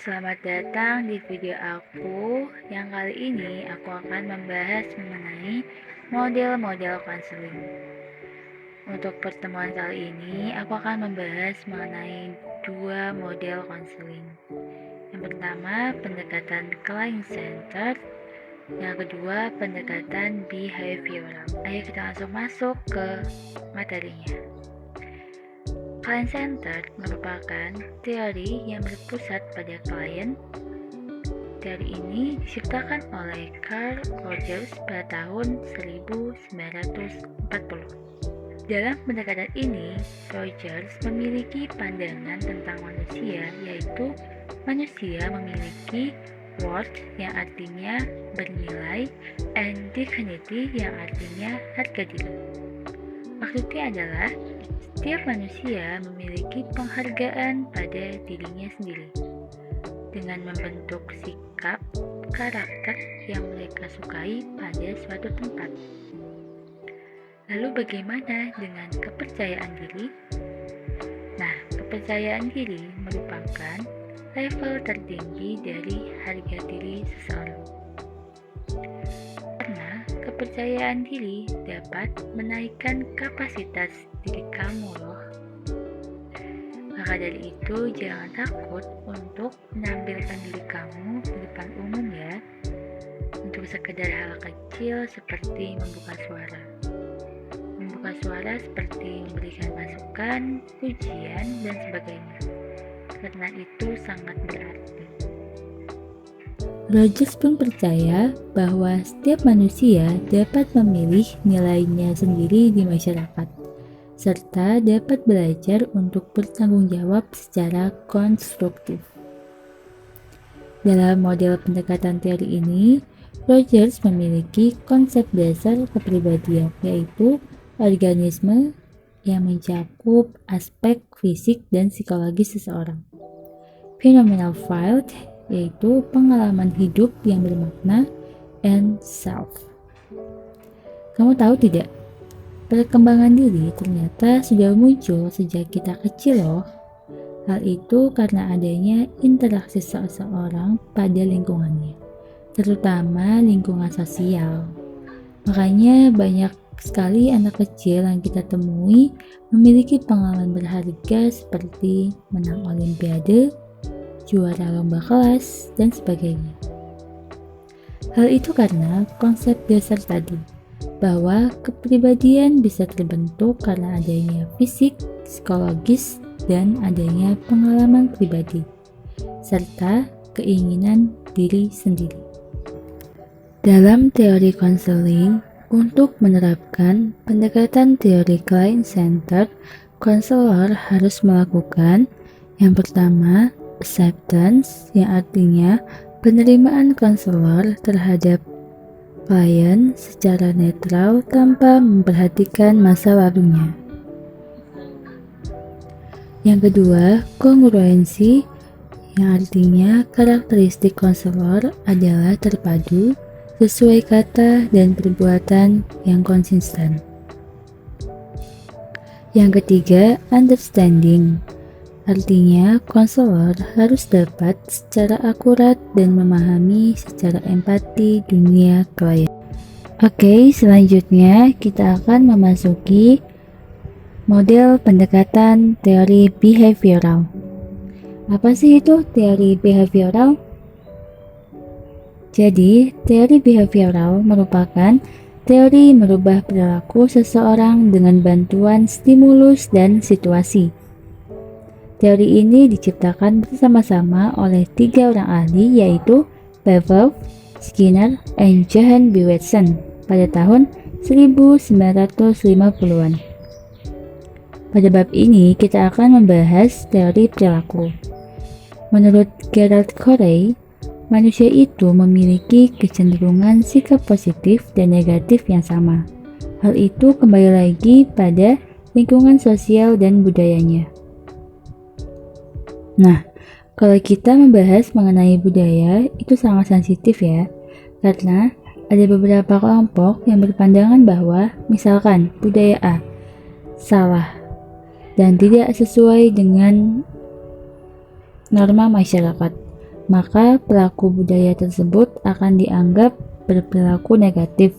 selamat datang di video aku. Yang kali ini aku akan membahas mengenai model-model konseling. Untuk pertemuan kali ini, aku akan membahas mengenai dua model konseling. Yang pertama, pendekatan client-centered. Yang kedua, pendekatan behavioral. Ayo kita langsung masuk ke materinya. Client-centered merupakan teori yang berpusat pada klien. Teori ini diciptakan oleh Carl Rogers pada tahun 1940. Dalam pendekatan ini, Rogers memiliki pandangan tentang manusia, yaitu manusia memiliki worth yang artinya bernilai and dignity yang artinya harga diri. Maksudnya adalah setiap manusia memiliki penghargaan pada dirinya sendiri dengan membentuk sikap karakter yang mereka sukai pada suatu tempat. Lalu bagaimana dengan kepercayaan diri? Nah, kepercayaan diri merupakan level tertinggi dari harga diri seseorang. Karena kepercayaan diri dapat menaikkan kapasitas diri kamu loh. Maka dari itu jangan takut untuk menampilkan diri kamu di depan umum ya. Untuk sekedar hal kecil seperti membuka suara. Membuka suara seperti memberikan masukan, pujian, dan sebagainya. Karena itu sangat berarti. Rogers pun percaya bahwa setiap manusia dapat memilih nilainya sendiri di masyarakat, serta dapat belajar untuk bertanggung jawab secara konstruktif. Dalam model pendekatan teori ini, Rogers memiliki konsep dasar kepribadian, yaitu organisme yang mencakup aspek fisik dan psikologis seseorang. Phenomenal field yaitu pengalaman hidup yang bermakna, and self. Kamu tahu tidak? Perkembangan diri ternyata sudah muncul sejak kita kecil loh. Hal itu karena adanya interaksi seseorang pada lingkungannya, terutama lingkungan sosial. Makanya banyak sekali anak kecil yang kita temui memiliki pengalaman berharga seperti menang olimpiade, juara lomba kelas, dan sebagainya. Hal itu karena konsep dasar tadi, bahwa kepribadian bisa terbentuk karena adanya fisik, psikologis, dan adanya pengalaman pribadi, serta keinginan diri sendiri. Dalam teori konseling, untuk menerapkan pendekatan teori client-centered, konselor harus melakukan yang pertama, acceptance, yang artinya penerimaan konselor terhadap klien secara netral tanpa memperhatikan masa lalunya. Yang kedua, kongruensi, yang artinya karakteristik konselor adalah terpadu, sesuai kata dan perbuatan yang konsisten. Yang ketiga, understanding. Artinya, konselor harus dapat secara akurat dan memahami secara empati dunia klien. Oke, selanjutnya kita akan memasuki model pendekatan teori behavioral. Apa sih itu teori behavioral? Jadi, teori behavioral merupakan teori merubah perilaku seseorang dengan bantuan stimulus dan situasi. Teori ini diciptakan bersama-sama oleh 3 orang ahli, yaitu Pavlov, Skinner, dan Johann B. Watson pada tahun 1950-an. Pada bab ini kita akan membahas teori perilaku. Menurut Gerald Corey, manusia itu memiliki kecenderungan sikap positif dan negatif yang sama. Hal itu kembali lagi pada lingkungan sosial dan budayanya. Nah, kalau kita membahas mengenai budaya, itu sangat sensitif ya, karena ada beberapa kelompok yang berpandangan bahwa misalkan budaya A salah dan tidak sesuai dengan norma masyarakat, maka pelaku budaya tersebut akan dianggap berperilaku negatif.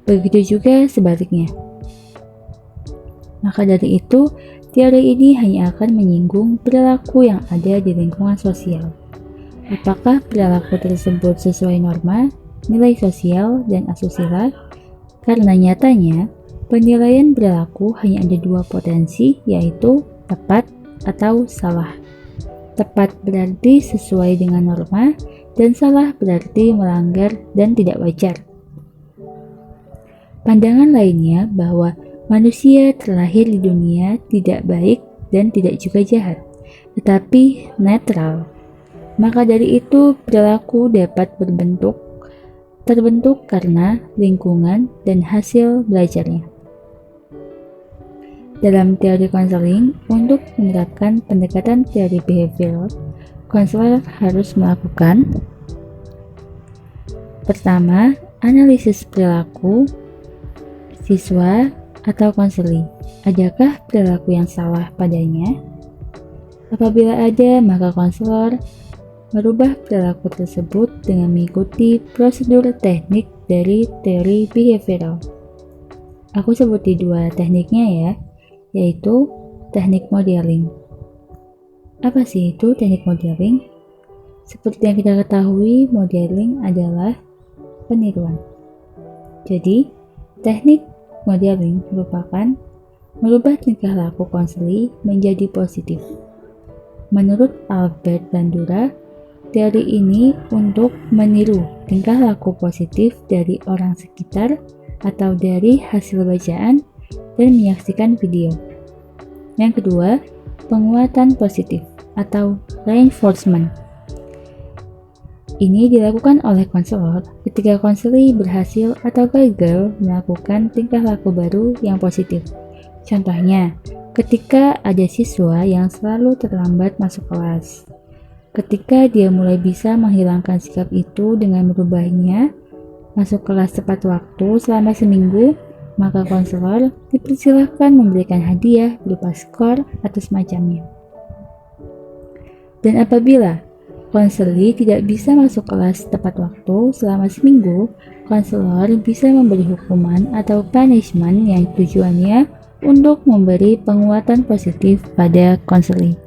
Begitu juga sebaliknya. Maka dari itu, teori ini hanya akan menyinggung perilaku yang ada di lingkungan sosial. Apakah perilaku tersebut sesuai norma, nilai sosial, dan asusila? Karena nyatanya, penilaian perilaku hanya ada dua potensi, yaitu tepat atau salah. Tepat berarti sesuai dengan norma, dan salah berarti melanggar dan tidak wajar. Pandangan lainnya bahwa manusia terlahir di dunia tidak baik dan tidak juga jahat, tetapi netral. Maka dari itu, perilaku dapat terbentuk karena lingkungan dan hasil belajarnya. Dalam teori konseling, untuk menerapkan pendekatan teori behavioral, konselor harus melakukan: pertama, analisis perilaku siswa atau konseli. Adakah perilaku yang salah padanya? Apabila ada, maka konselor merubah perilaku tersebut dengan mengikuti prosedur teknik dari teori behavioral. Aku sebuti dua tekniknya ya, yaitu teknik modeling. Apa sih itu teknik modeling? Seperti yang kita ketahui, modeling adalah peniruan. Jadi, teknik modeling merupakan merubah tingkah laku konseli menjadi positif. Menurut Albert Bandura, teori ini untuk meniru tingkah laku positif dari orang sekitar atau dari hasil bacaan dan menyaksikan video. Yang kedua, penguatan positif atau reinforcement. Ini dilakukan oleh konselor ketika konseli berhasil atau gagal melakukan tingkah laku baru yang positif. Contohnya, ketika ada siswa yang selalu terlambat masuk kelas. Ketika dia mulai bisa menghilangkan sikap itu dengan merubahnya, masuk kelas tepat waktu selama seminggu, maka konselor dipersilahkan memberikan hadiah berupa skor atau semacamnya. Dan apabila konseli tidak bisa masuk kelas tepat waktu selama seminggu, konselor bisa memberi hukuman atau punishment yang tujuannya untuk memberi penguatan positif pada konseli.